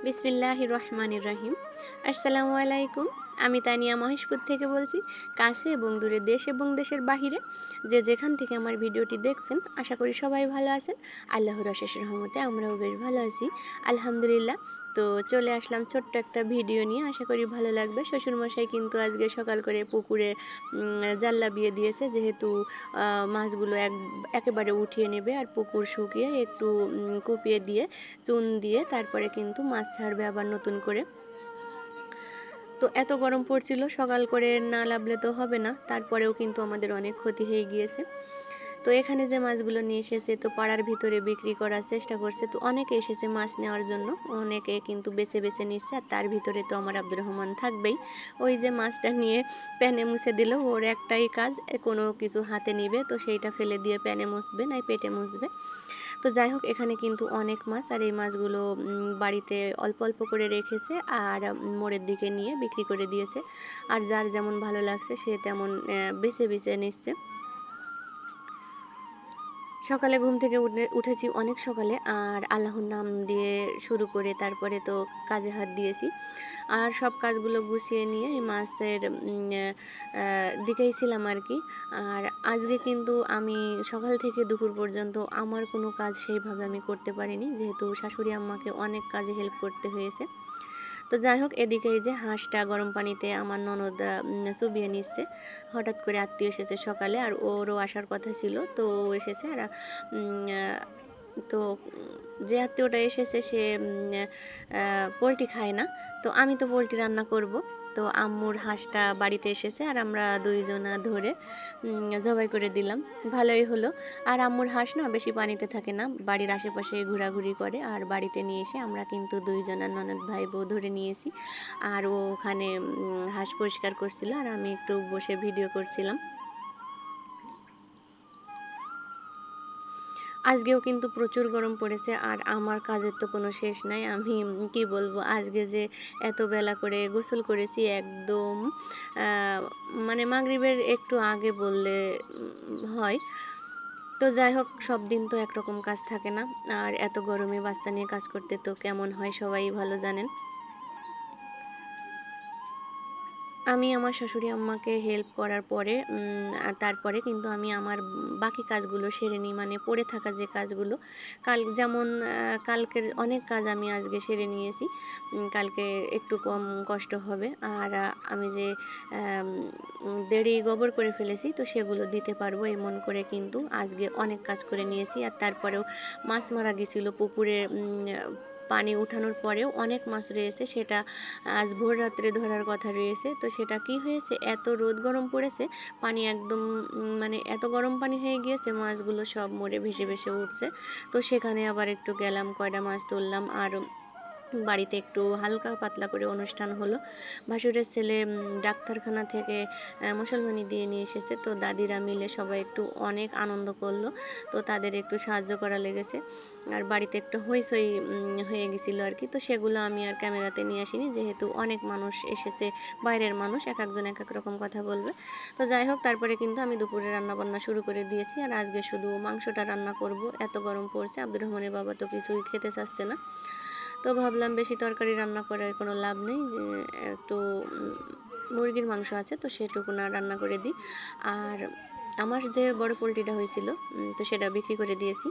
বিসমিল্লাহির রহমানির রহিম। আসসালামু আলাইকুম। আমি তানিয়া মহেশপুর থেকে বলছি। কাছে এবং দূরে, দেশ এবং দেশের বাহিরে যে যেখান থেকে আমার ভিডিওটি দেখছেন, আশা করি সবাই ভালো আছেন। আল্লাহর অশেষ রহমতে আমরাও বেশ ভালো আছি, আলহামদুলিল্লাহ। তো চলে আসলাম ছোট্ট একটা ভিডিও নিয়ে, আশা করি ভালো লাগবে। শ্বশুরমশাই কিন্তু আজকে সকাল করে পুকুরে জাল্লা বিয়ে দিয়েছে, যেহেতু মাছগুলো একেবারে উঠিয়ে নেবে আর পুকুর শুকিয়ে একটু কুপিয়ে দিয়ে চুন দিয়ে তারপরে কিন্তু মাছ ছাড়বে আবার নতুন করে। তো এত গরম পড়ছিল, সকাল করে না লাভলে তো হবে না, তারপরেও কিন্তু আমাদের অনেক ক্ষতি হয়ে গিয়েছে। তো এখানে যে মাছগুলো নিয়ে এসেছে, তো পাড়ার ভিতরে বিক্রি করার চেষ্টা করছে। তো অনেকে এসেছে মাছ নেওয়ার জন্য, অনেকে কিন্তু বেছে বেছে নিচ্ছে। আর তার ভিতরে তো আমার আব্দুর রহমান থাকবেই। ওই যে মাছটা নিয়ে প্যানে মুছে দিল, ওর একটাই কাজ, কোনো কিছু হাতে নিবে তো সেইটা ফেলে দিয়ে প্যানে মুছবে নাই পেটে মুছবে। তো যাই হোক, এখানে কিন্তু অনেক মাছ, আর এই মাছগুলো বাড়িতে অল্প অল্প করে রেখেছে আর মোড়ের দিকে নিয়ে বিক্রি করে দিয়েছে। আর যার যেমন ভালো লাগছে সে তেমন বেছে বেছে নিচ্ছে। সকালে ঘুম থেকে উঠেছি অনেক সকালে, আর আল্লাহর নাম দিয়ে শুরু করে তারপরে তো কাজে হাত দিয়েছি। আর সব কাজগুলো গুছিয়ে নিয়ে এই মাছের দিকেই ছিলাম আর কি। আর আজকে কিন্তু আমি সকাল থেকে দুপুর পর্যন্ত আমার কোনো কাজ সেইভাবে আমি করতে পারিনি, যেহেতু শাশুড়ি আম্মাকে অনেক কাজে হেল্প করতে হয়েছে। তো যাই হোক, এদিকে এই যে হাঁসটা গরম পানিতে আমার ননদ চুবিয়ে নিচ্ছে। হঠাৎ করে আত্মীয় এসেছে সকালে, আর ওরও আসার কথা ছিল, তো ও এসেছে। আর তো যে আত্মীয়টা এসেছে সে পোলট্রি খায় না, তো আমি তো পোলট্রি রান্না করব। তো আম্মুর হাঁসটা বাড়িতে এসেছে, আর আমরা দুইজনা ধরে জবাই করে দিলাম, ভালোই হলো। আর আম্মুর হাঁস না বেশি পানিতে থাকে না, বাড়ির আশেপাশে ঘোরাঘুরি করে। আর বাড়িতে নিয়ে এসে আমরা কিন্তু দুইজনা ননদ ভাই বউ ধরে নিয়েছি। আর ও ওখানে হাঁস পরিষ্কার করছিল, আর আমি একটু বসে ভিডিও করছিলাম। আজকেও কিন্তু প্রচুর গরম পড়েছে, আর আমার কাজের তো কোনো শেষ নাই। আমি কি বলবো, আজকে যে এত বেলা করে গোসল করেছি একদম মানে মাগরিবের একটু আগে বললে হয়। তো যাই হোক, সব দিন তো একরকম কাজ থাকে না, আর এত গরমে বাচ্চা নিয়ে কাজ করতে তো কেমন হয় সবাই ভালো জানেন। আমি আমার শাশুড়ি আম্মাকে হেল্প করার পরে তারপরে কিন্তু আমি আমার বাকি কাজগুলো সেরে নিই, মানে পড়ে থাকা যে কাজগুলো। যেমন কালকের অনেক কাজ আমি আজকে সেরে নিয়েছি। কালকে একটু কম কষ্ট হবে। আর আমি যে দেড়ি গোবর করে ফেলেছি, তো সেগুলো দিতে পারবো এমন করে কিন্তু আজকে অনেক কাজ করে নিয়েছি। আর তারপরেও মাছ মারা গেছিলো পুকুরে, পানি উঠানোর পরেও অনেক মাছ রয়েছে, সেটা আজ ভোর রাত্রে ধরার কথা রয়েছে। তো সেটা কি হয়েছে, এত রোদ গরম পড়েছে, পানি একদম মানে এত গরম পানি হয়ে গিয়েছে, মাছগুলো সব মরে ভেসে ভেসে উঠছে। তো সেখানে আবার একটু গেলাম, কয়টা মাছ তুললাম। আর বাড়িতে একটু হালকা পাতলা করে অনুষ্ঠান হলো। ভাসুরের ছেলে ডাক্তারখানা থেকে মুসলমানি দিয়ে নিয়ে এসেছে, তো দাদিরা মিলে সবাই একটু অনেক আনন্দ করলো। তো তাদের একটু সাহায্য করা লেগেছে। আর বাড়িতে একটু হইচই হয়ে গেছিলো আর কি। তো সেগুলো আমি আর ক্যামেরাতে নিয়ে আসিনি, যেহেতু অনেক মানুষ এসেছে, বাইরের মানুষ, এক একজন এক এক রকম কথা বলবে। তো যাই হোক, তারপরে কিন্তু আমি দুপুরে রান্নাবান্না শুরু করে দিয়েছি। আর আজকে শুধু মাংসটা রান্না করব, এত গরম পড়ছে, আব্দুর রহমানের বাবা তো কিছুই খেতে চাচ্ছে না। তো ভাবলাম বেশি তরকারি রান্না করে কোনো লাভ নেই, যে একটু মুরগির মাংস আছে, তো সেটুকু না রান্না করে দিই। আর আমার যে বড় পোলট্রিটা হয়েছিল, তো সেটা বিক্রি করে দিয়েছি।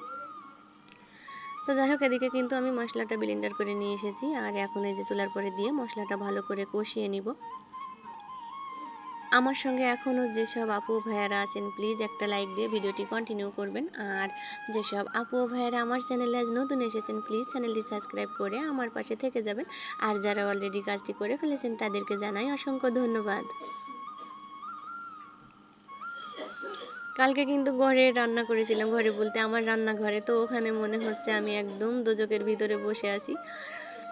তো যাই হোক, এদিকে কিন্তু আমি মশলাটা ব্লেন্ডার করে নিয়ে এসেছি, আর এখন এই যে চুলার পরে দিয়ে মশলাটা ভালো করে কষিয়ে নিব। আমার সঙ্গে এখনও যেসব আপু ভাইয়ারা আছেন, প্লিজ একটা লাইক দিয়ে ভিডিওটি কন্টিনিউ করবেন। আর যেসব আপু ভাইয়ারা আমার চ্যানেলে আজ নতুন এসেছেন, প্লিজ চ্যানেলটি সাবস্ক্রাইব করে আমার পাশে থেকে যাবেন। আর যারা অলরেডি কাজটি করে ফেলেছেন তাদেরকে জানাই অসংখ্য ধন্যবাদ। কালকে কিন্তু ঘরে রান্না করেছিলাম, ঘরে বলতে আমার রান্নাঘরে। তো ওখানে মনে হচ্ছে আমি একদম দোজকের ভিতরে বসে আছি।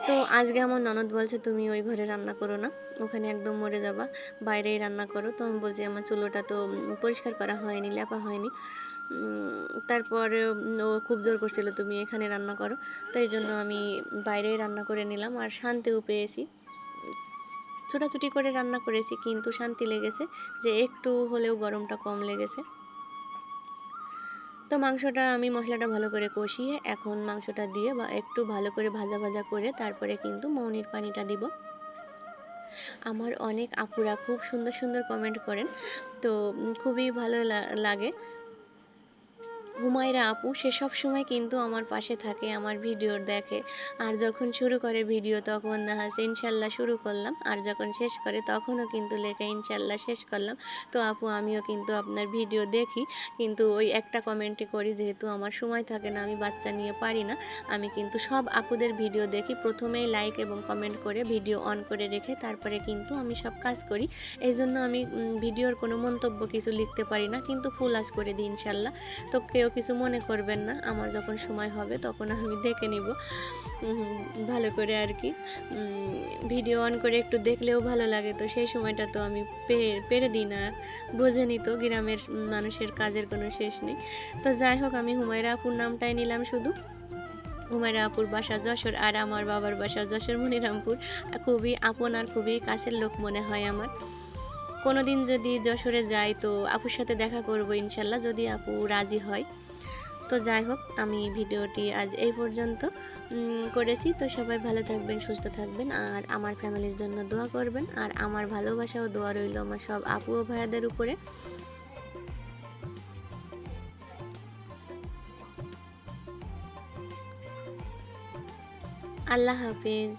তো আজকে আমার ননদ বলছে তুমি ওই ঘরে রান্না করো না, ওখানে একদম মরে যাবা, বাইরেই রান্না করো। তো আমি বলছি আমার চুলোটা তো পরিষ্কার করা হয়নি, লেপা হয়নি। তারপরে ও খুব জোর করছিল তুমি এখানে রান্না করো। তো এই জন্য আমি বাইরেই রান্না করে নিলাম, আর শান্তিও পেয়েছি। ছোটাছুটি করে রান্না করেছি, কিন্তু শান্তি লেগেছে যে একটু হলেও গরমটা কম লেগেছে। তো তো মাংসটা আমি মশলাটা ভালো করে কষিয়ে এখন মাংসটা দিয়ে বা একটু ভালো করে ভাজা ভাজা করে তারপরে কিন্তু মৌনির পানিটা দিব। আমার অনেক আপুরা খুব সুন্দর সুন্দর কমেন্ট করেন, তো খুবই ভালো লাগে। হুমায়রা আপু সে সব সময় কিন্তু আমার পাশে থাকে, আমার ভিডিও দেখে, আর যখন শুরু করে ভিডিও তখন ইনশাল্লাহ শুরু করলাম, আর যখন শেষ করে তখনও কিন্তু লেখা ইনশাল্লাহ শেষ করলাম। তো আপু আমিও কিন্তু আপনার ভিডিও দেখি, কিন্তু ওই একটা কমেন্টই করি, যেহেতু আমার সময় থাকে না, আমি বাচ্চা নিয়ে পারি না। আমি কিন্তু সব আপুদের ভিডিও দেখি, প্রথমেই লাইক এবং কমেন্ট করে ভিডিও অন করে রেখে তারপরে কিন্তু আমি সব কাজ করি। এই জন্য আমি ভিডিওর কোনো মন্তব্য কিছু লিখতে পারি না, কিন্তু ফুল আজ করে দিই ইনশাল্লাহ। তো কেউ কিছু মনে করবেন না, আমার যখন সময় হবে তখন আমি দেখে নিব ভালো করে আর কি। ভিডিও অন করে একটু দেখলেও ভালো লাগে, তো সেই সময়টা তো আমি পেরে দিই না। বোঝেনি তো গ্রামের মানুষের কাজের কোনো শেষ নেই। তো যাই হোক, আমি হুমায়রা আপুর নামটাই নিলাম শুধু। হুমায়রা আপুর বাসা যশোর, আর আমার বাবার বাসা যশোর মনিরামপুর। খুবই আপন আর খুবই কাছের লোক মনে হয় আমার। কোনো দিন যদি যশোরে যাই তো আপুর সাথে দেখা করব ইনশাল্লাহ, যদি আপু রাজি হয়। তো যাই হোক, আমি ভিডিওটি আজ এই পর্যন্ত করেছি। তো সবাই ভালো থাকবেন, সুস্থ থাকবেন, আর আমার ফ্যামিলির জন্য দোয়া করবেন, আর আমার ভালোবাসা ও দোয়া রইল আমার সব আপু ও ভাইয়াদের উপরে। আল্লাহ হাফিজ।